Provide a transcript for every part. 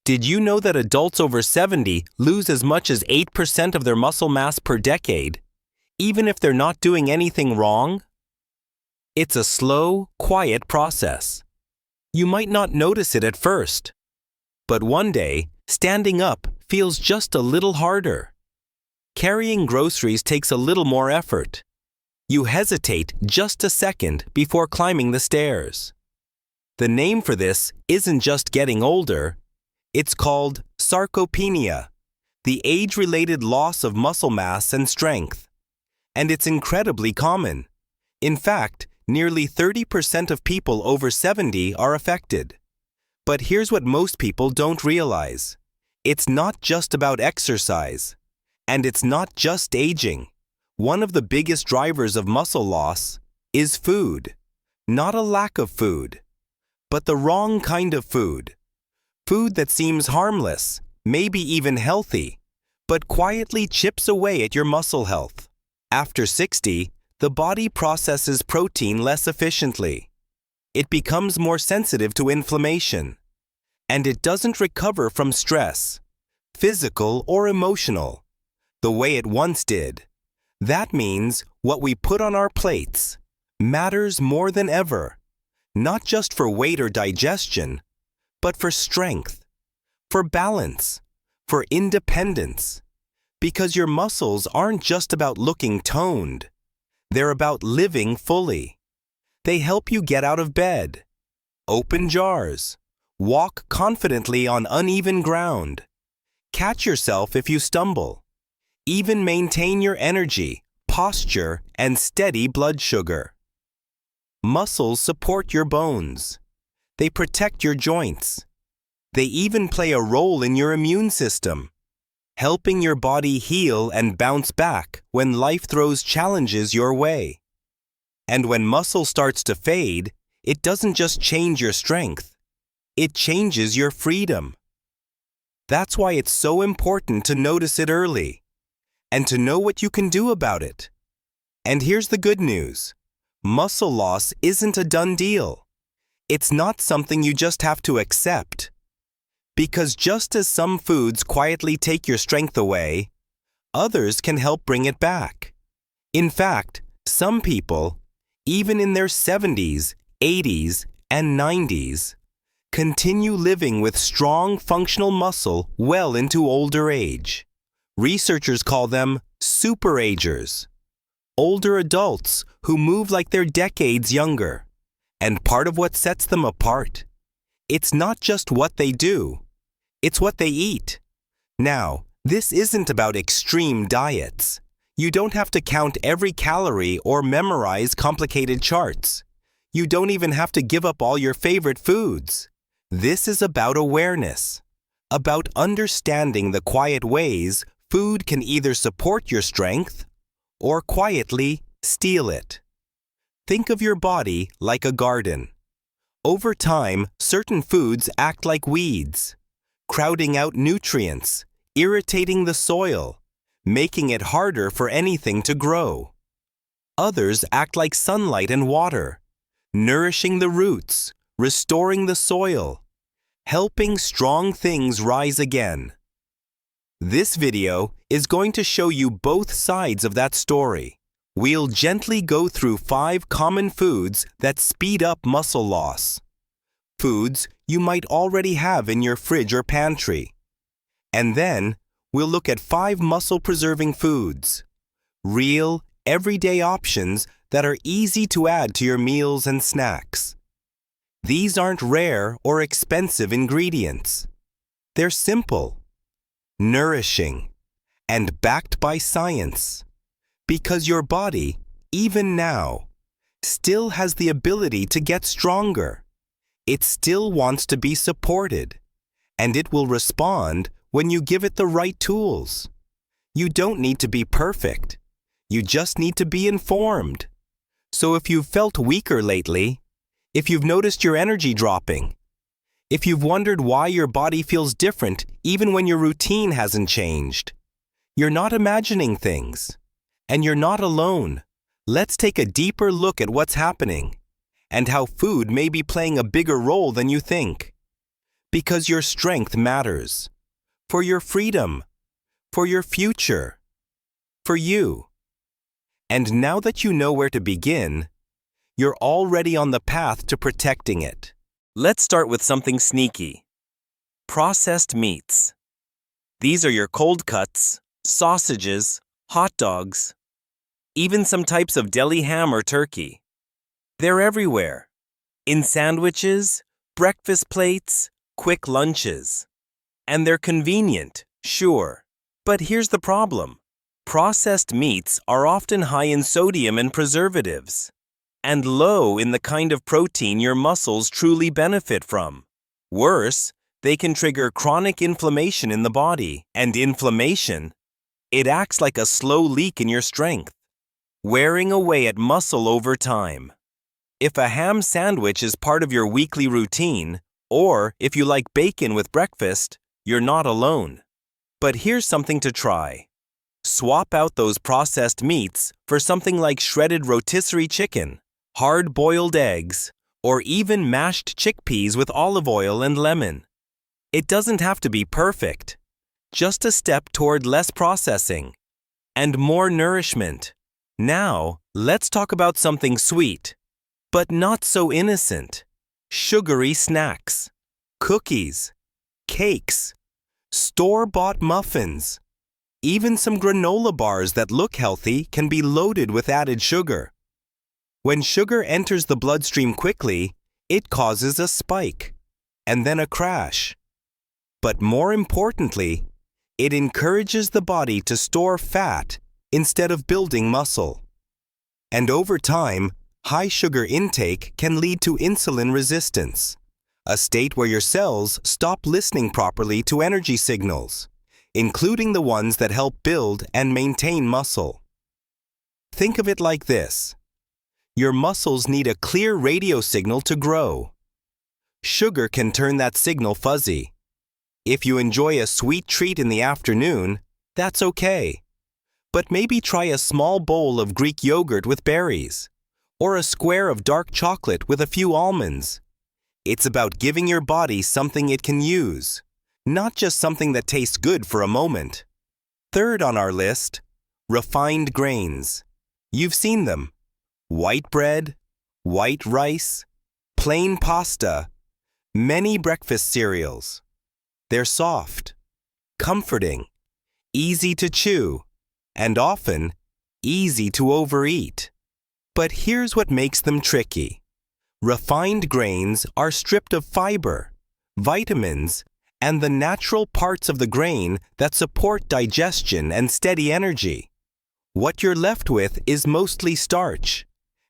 Did you know that adults over 70 lose as much as 8% of their muscle mass per decade, even if they're not doing anything wrong? It's a slow, quiet process. You might not notice it at first, but one day, standing up feels just a little harder. Carrying groceries takes a little more effort. You hesitate just a second before climbing the stairs. The name for this isn't just getting older. It's called sarcopenia, the age-related loss of muscle mass and strength. And it's incredibly common. In fact, nearly 30% of people over 70 are affected. But here's what most people don't realize. It's not just about exercise. And it's not just aging. One of the biggest drivers of muscle loss is food. Not a lack of food, but the wrong kind of food. Food that seems harmless, maybe even healthy, but quietly chips away at your muscle health. After 60, the body processes protein less efficiently. It becomes more sensitive to inflammation. And it doesn't recover from stress, physical or emotional, the way it once did. That means what we put on our plates matters more than ever, not just for weight or digestion, but for strength, for balance, for independence. Because your muscles aren't just about looking toned. They're about living fully. They help you get out of bed, open jars, walk confidently on uneven ground, catch yourself if you stumble, even maintain your energy, posture, and steady blood sugar. Muscles support your bones. They protect your joints. They even play a role in your immune system, helping your body heal and bounce back when life throws challenges your way. And when muscle starts to fade, it doesn't just change your strength. It changes your freedom. That's why it's so important to notice it early and to know what you can do about it. And here's the good news. Muscle loss isn't a done deal. It's not something you just have to accept. Because just as some foods quietly take your strength away, others can help bring it back. In fact, some people, even in their 70s, 80s, and 90s, continue living with strong functional muscle well into older age. Researchers call them superagers, older adults who move like they're decades younger. And part of what sets them apart, it's not just what they do, it's what they eat. Now, this isn't about extreme diets. You don't have to count every calorie or memorize complicated charts. You don't even have to give up all your favorite foods. This is about awareness, about understanding the quiet ways food can either support your strength or quietly steal it. Think of your body like a garden. Over time, certain foods act like weeds, crowding out nutrients, irritating the soil, making it harder for anything to grow. Others act like sunlight and water, nourishing the roots, restoring the soil, helping strong things rise again. This video is going to show you both sides of that story. We'll gently go through 5 common foods that speed up muscle loss. Foods you might already have in your fridge or pantry. And then, we'll look at 5 muscle-preserving foods. Real, everyday options that are easy to add to your meals and snacks. These aren't rare or expensive ingredients. They're simple, nourishing, and backed by science. Because your body, even now, still has the ability to get stronger. It still wants to be supported, and it will respond when you give it the right tools. You don't need to be perfect. You just need to be informed. So if you've felt weaker lately, if you've noticed your energy dropping, if you've wondered why your body feels different even when your routine hasn't changed, you're not imagining things. And you're not alone. Let's take a deeper look at what's happening and how food may be playing a bigger role than you think. Because your strength matters. For your freedom. For your future. For you. And now that you know where to begin, you're already on the path to protecting it. Let's start with something sneaky. Processed meats. These are your cold cuts, sausages, hot dogs, even some types of deli ham or turkey. They're everywhere. In sandwiches, breakfast plates, quick lunches. And they're convenient, sure. But here's the problem. Processed meats are often high in sodium and preservatives, and low in the kind of protein your muscles truly benefit from. Worse, they can trigger chronic inflammation in the body, and inflammation, it acts like a slow leak in your strength, wearing away at muscle over time. If a ham sandwich is part of your weekly routine, or if you like bacon with breakfast, you're not alone. But here's something to try. Swap out those processed meats for something like shredded rotisserie chicken, hard-boiled eggs, or even mashed chickpeas with olive oil and lemon. It doesn't have to be perfect. Just a step toward less processing and more nourishment. Now, let's talk about something sweet, but not so innocent. Sugary snacks, cookies, cakes, store-bought muffins. Even some granola bars that look healthy can be loaded with added sugar. When sugar enters the bloodstream quickly, it causes a spike, and then a crash. But more importantly, it encourages the body to store fat instead of building muscle. And over time, high sugar intake can lead to insulin resistance, a state where your cells stop listening properly to energy signals, including the ones that help build and maintain muscle. Think of it like this. Your muscles need a clear radio signal to grow. Sugar can turn that signal fuzzy. If you enjoy a sweet treat in the afternoon, that's okay. But maybe try a small bowl of Greek yogurt with berries, or a square of dark chocolate with a few almonds. It's about giving your body something it can use, not just something that tastes good for a moment. Third on our list, refined grains. You've seen them. White bread, white rice, plain pasta, many breakfast cereals. They're soft, comforting, easy to chew, and often easy to overeat. But here's what makes them tricky. Refined grains are stripped of fiber, vitamins, and the natural parts of the grain that support digestion and steady energy. What you're left with is mostly starch,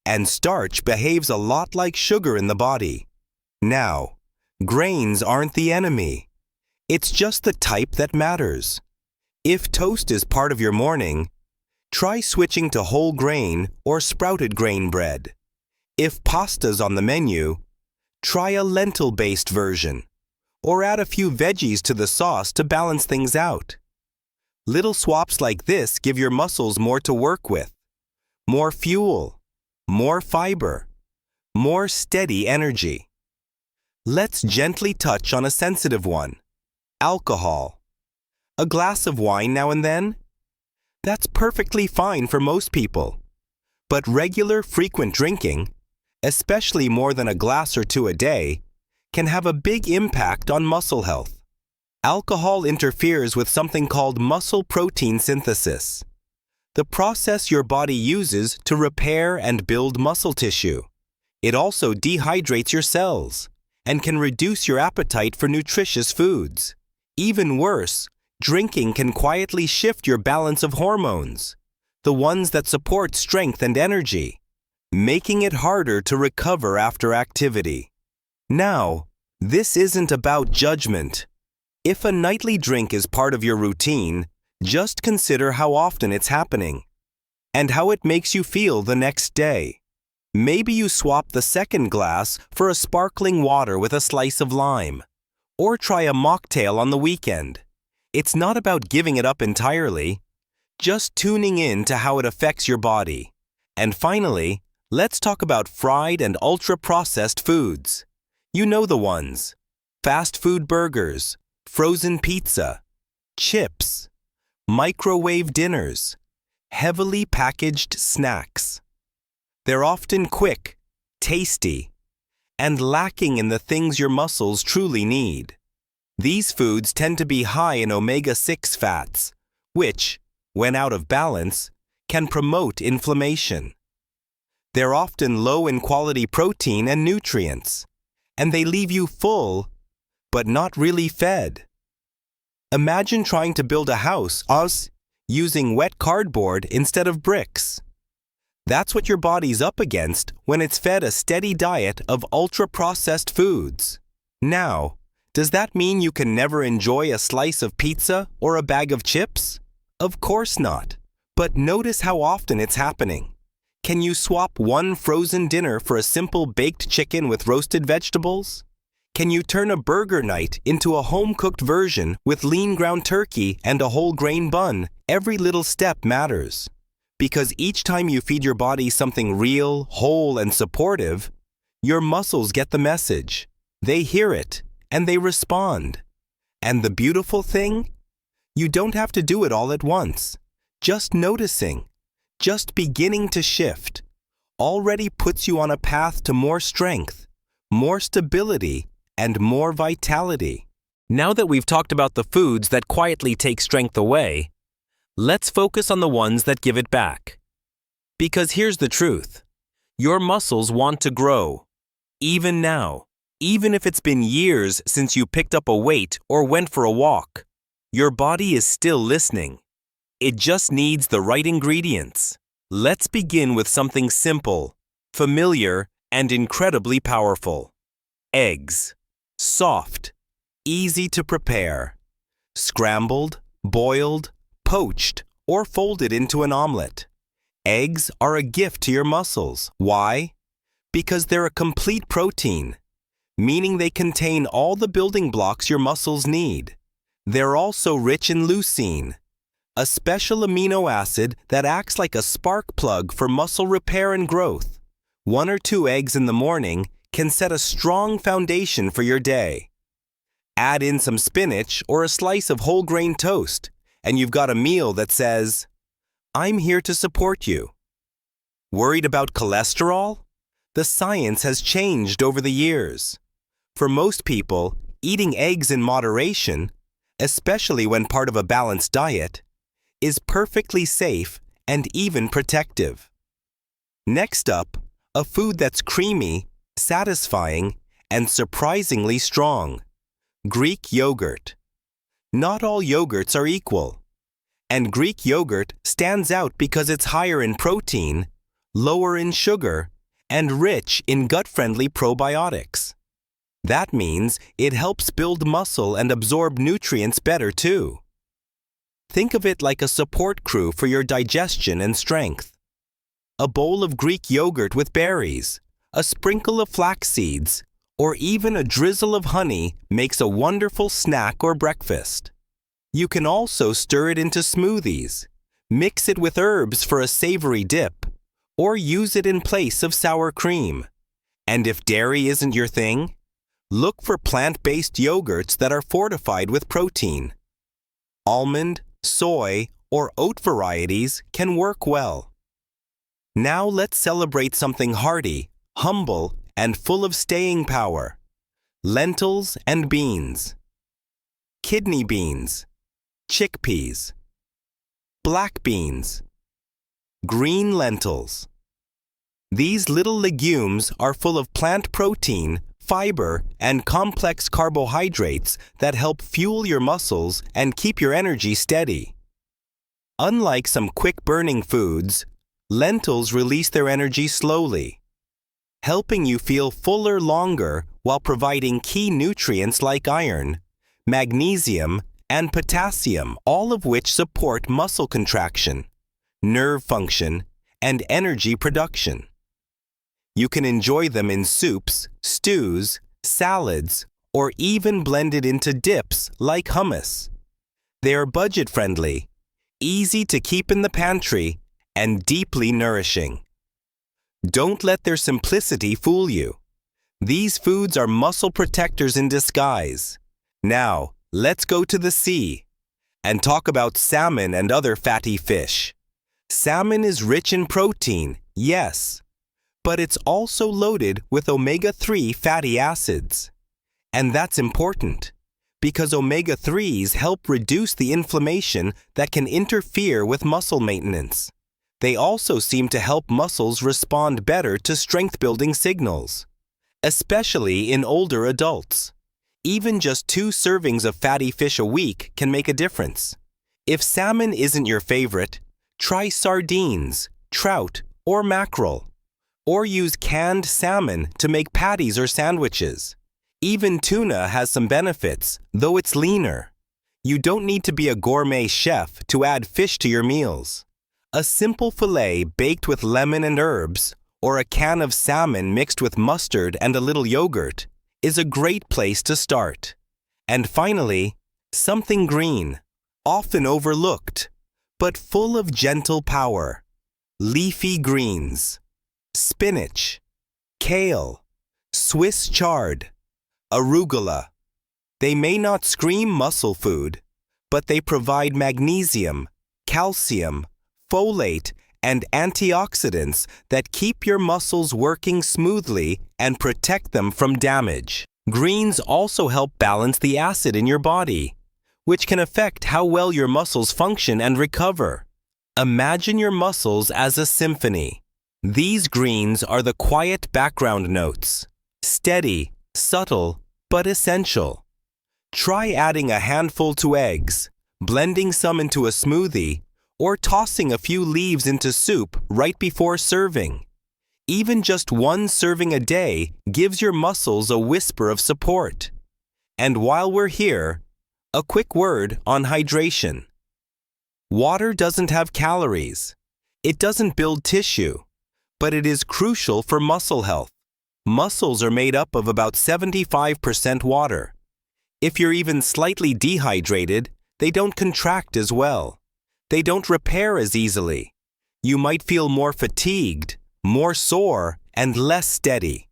and starch behaves a lot like sugar in the body. Now, grains aren't the enemy. It's just the type that matters. If toast is part of your morning, try switching to whole grain or sprouted grain bread. If pasta's on the menu, try a lentil-based version, or add a few veggies to the sauce to balance things out. Little swaps like this give your muscles more to work with, more fuel, more fiber, more steady energy. Let's gently touch on a sensitive one. Alcohol. A glass of wine now and then? That's perfectly fine for most people. But regular, frequent drinking, especially more than a glass or two a day, can have a big impact on muscle health. Alcohol interferes with something called muscle protein synthesis, the process your body uses to repair and build muscle tissue. It also dehydrates your cells and can reduce your appetite for nutritious foods. Even worse, drinking can quietly shift your balance of hormones, the ones that support strength and energy, making it harder to recover after activity. Now, this isn't about judgment. If a nightly drink is part of your routine, just consider how often it's happening and how it makes you feel the next day. Maybe you swap the second glass for a sparkling water with a slice of lime, or try a mocktail on the weekend. It's not about giving it up entirely, just tuning in to how it affects your body. And finally, let's talk about fried and ultra-processed foods. You know the ones. fast food burgers, frozen pizza, chips, microwave dinners, heavily packaged snacks. They're often quick, tasty, and lacking in the things your muscles truly need. These foods tend to be high in omega-6 fats, which, when out of balance, can promote inflammation. They're often low in quality protein and nutrients, and they leave you full, but not really fed. Imagine trying to build a house using wet cardboard instead of bricks. That's what your body's up against when it's fed a steady diet of ultra-processed foods. Now, does that mean you can never enjoy a slice of pizza or a bag of chips? Of course not. But notice how often it's happening. Can you swap one frozen dinner for a simple baked chicken with roasted vegetables? Can you turn a burger night into a home-cooked version with lean ground turkey and a whole grain bun? Every little step matters. Because each time you feed your body something real, whole, and supportive, your muscles get the message. They hear it, and they respond. And the beautiful thing? You don't have to do it all at once. Just noticing, just beginning to shift, already puts you on a path to more strength, more stability, and more vitality. Now that we've talked about the foods that quietly take strength away, let's focus on the ones that give it back. Because here's the truth. Your muscles want to grow, even now, even if it's been years since you picked up a weight or went for a walk. Your body is still listening. It just needs the right ingredients. Let's begin with something simple, familiar, and incredibly powerful. Eggs. Soft, easy to prepare. Scrambled, boiled, poached, or folded into an omelet. Eggs are a gift to your muscles. Why? Because they're a complete protein, meaning they contain all the building blocks your muscles need. They're also rich in leucine, a special amino acid that acts like a spark plug for muscle repair and growth. 1 or 2 eggs in the morning can set a strong foundation for your day. Add in some spinach or a slice of whole grain toast, and you've got a meal that says, "I'm here to support you." Worried about cholesterol? The science has changed over the years. For most people, eating eggs in moderation, especially when part of a balanced diet, is perfectly safe and even protective. Next up, a food that's creamy, satisfying, and surprisingly strong. Greek yogurt. Not all yogurts are equal, and Greek yogurt stands out because it's higher in protein, lower in sugar, and rich in gut-friendly probiotics. That means it helps build muscle and absorb nutrients better too. Think of it like a support crew for your digestion and strength. A bowl of Greek yogurt with berries, a sprinkle of flax seeds, or even a drizzle of honey makes a wonderful snack or breakfast. You can also stir it into smoothies, mix it with herbs for a savory dip, or use it in place of sour cream. And if dairy isn't your thing, look for plant-based yogurts that are fortified with protein. Almond, soy, or oat varieties can work well. Now let's celebrate something hearty, humble, and full of staying power. Lentils and beans. Kidney beans. Chickpeas. Black beans. Green lentils. These little legumes are full of plant protein, fiber, and complex carbohydrates that help fuel your muscles and keep your energy steady. Unlike some quick-burning foods, lentils release their energy slowly, helping you feel fuller longer while providing key nutrients like iron, magnesium, and potassium, all of which support muscle contraction, nerve function, and energy production. You can enjoy them in soups, stews, salads, or even blended into dips like hummus. They are budget-friendly, easy to keep in the pantry, and deeply nourishing. Don't let their simplicity fool you. These foods are muscle protectors in disguise. Now, let's go to the sea and talk about salmon and other fatty fish. Salmon is rich in protein, yes, but it's also loaded with omega-3 fatty acids. And that's important, because omega-3s help reduce the inflammation that can interfere with muscle maintenance. They also seem to help muscles respond better to strength-building signals, especially in older adults. Even just 2 servings of fatty fish a week can make a difference. If salmon isn't your favorite, try sardines, trout, or mackerel. Or use canned salmon to make patties or sandwiches. Even tuna has some benefits, though it's leaner. You don't need to be a gourmet chef to add fish to your meals. A simple fillet baked with lemon and herbs, or a can of salmon mixed with mustard and a little yogurt, is a great place to start. And finally, something green, often overlooked, but full of gentle power. Leafy greens. Spinach, kale, Swiss chard, arugula. They may not scream muscle food, but they provide magnesium, calcium, folate, and antioxidants that keep your muscles working smoothly and protect them from damage. Greens also help balance the acid in your body, which can affect how well your muscles function and recover. Imagine your muscles as a symphony. These greens are the quiet background notes, steady, subtle, but essential. Try adding a handful to eggs, blending some into a smoothie, or tossing a few leaves into soup right before serving. Even just 1 serving a day gives your muscles a whisper of support. And while we're here, a quick word on hydration. Water doesn't have calories. It doesn't build tissue, but it is crucial for muscle health. Muscles are made up of about 75% water. If you're even slightly dehydrated, they don't contract as well. They don't repair as easily. You might feel more fatigued, more sore, and less steady.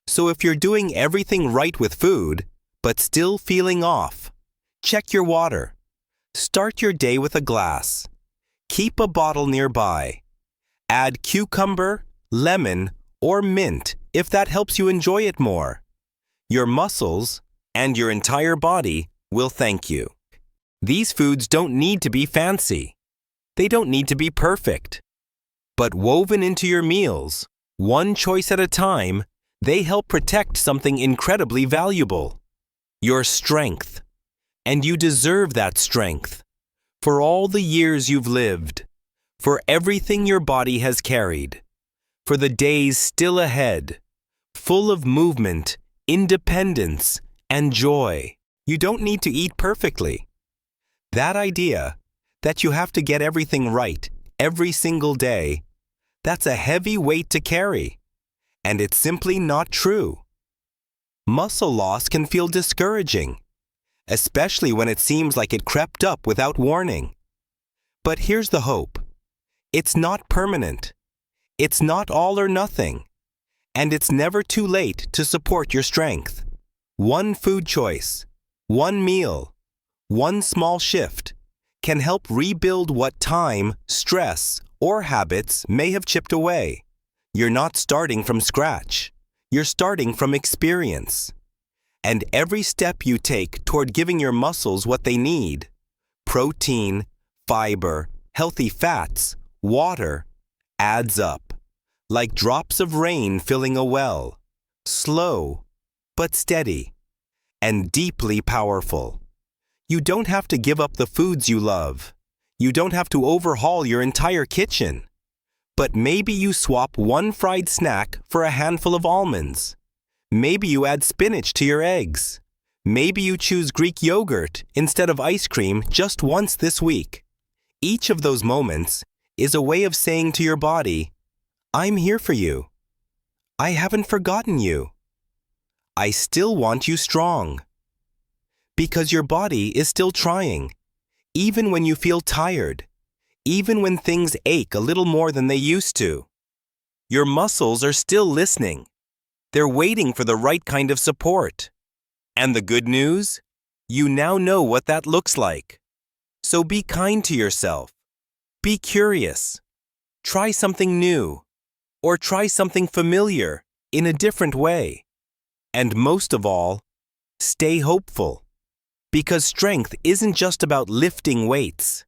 So if you're doing everything right with food, but still feeling off, check your water. Start your day with a glass. Keep a bottle nearby. Add cucumber, lemon, or mint if that helps you enjoy it more. Your muscles and your entire body will thank you. These foods don't need to be fancy. They don't need to be perfect. But woven into your meals, one choice at a time, they help protect something incredibly valuable: your strength. And you deserve that strength. For all the years you've lived, for everything your body has carried, for the days still ahead, full of movement, independence, and joy. You don't need to eat perfectly. That idea that you have to get everything right every single day, that's a heavy weight to carry, and it's simply not true. Muscle loss can feel discouraging, especially when it seems like it crept up without warning. But here's the hope. It's not permanent. It's not all or nothing. And it's never too late to support your strength. One food choice, one meal, one small shift can help rebuild what time, stress, or habits may have chipped away. You're not starting from scratch. You're starting from experience. And every step you take toward giving your muscles what they need, protein, fiber, healthy fats, water, adds up, like drops of rain filling a well, slow, but steady, and deeply powerful. You don't have to give up the foods you love. You don't have to overhaul your entire kitchen. But maybe you swap one fried snack for a handful of almonds. Maybe you add spinach to your eggs. Maybe you choose Greek yogurt instead of ice cream just once this week. Each of those moments is a way of saying to your body, I'm here for you. I haven't forgotten you. I still want you strong. Because your body is still trying, even when you feel tired, even when things ache a little more than they used to. Your muscles are still listening. They're waiting for the right kind of support. And the good news? You now know what that looks like. So be kind to yourself. Be curious. Try something new. Or try something familiar in a different way. And most of all, stay hopeful. Because strength isn't just about lifting weights.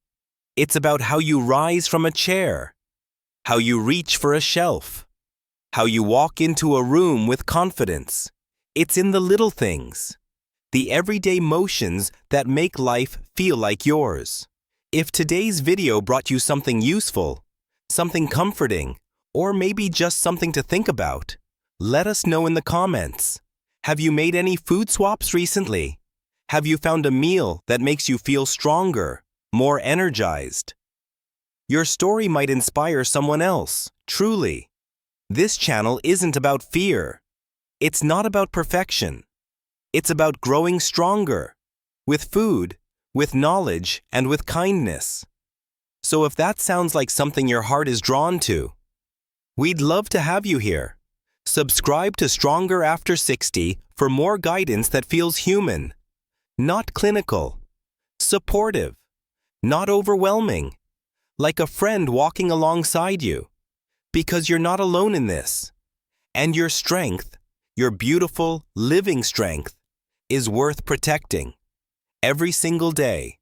It's about how you rise from a chair, how you reach for a shelf, how you walk into a room with confidence. It's in the little things, the everyday motions that make life feel like yours. If today's video brought you something useful, something comforting, or maybe just something to think about, let us know in the comments. Have you made any food swaps recently? Have you found a meal that makes you feel stronger, more energized? Your story might inspire someone else, truly. This channel isn't about fear. It's not about perfection. It's about growing stronger, with food, with knowledge, and with kindness. So if that sounds like something your heart is drawn to, we'd love to have you here. Subscribe to Stronger After 60 for more guidance that feels human, not clinical, supportive, not overwhelming, like a friend walking alongside you. Because you're not alone in this. And your strength, your beautiful, living strength, is worth protecting every single day.